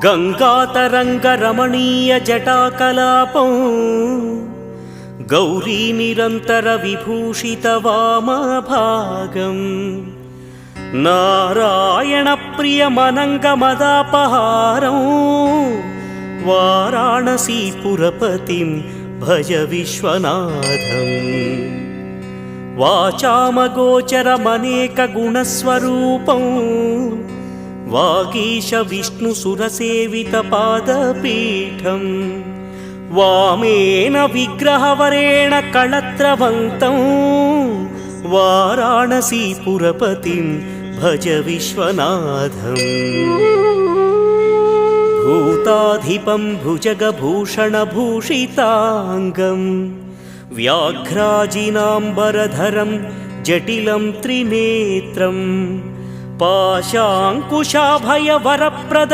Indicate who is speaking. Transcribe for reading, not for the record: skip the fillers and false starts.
Speaker 1: गङ्गातरङ्गरमणीयजटाकलापं गौरीनिरन्तरविभूषितवामभागम् नारायणप्रियमनङ्गमदापहारं वाराणसीपुरपतिं भज विश्वनाथम् वाचामगोचरमनेकगुणस्वरूपं वागीश विष्णुसुरसेवितपादपीठं वामेन विग्रहवरेण कळत्रवन्तं वाराणसीपुरपतिं भज विश्वनाथम् भूताधिपं भुजगभूषणभूषिताङ्गं व्याघ्राजिनाम्बरधरं जटिलं त्रिनेत्रं पाशाङ्कुशाभयवरप्रद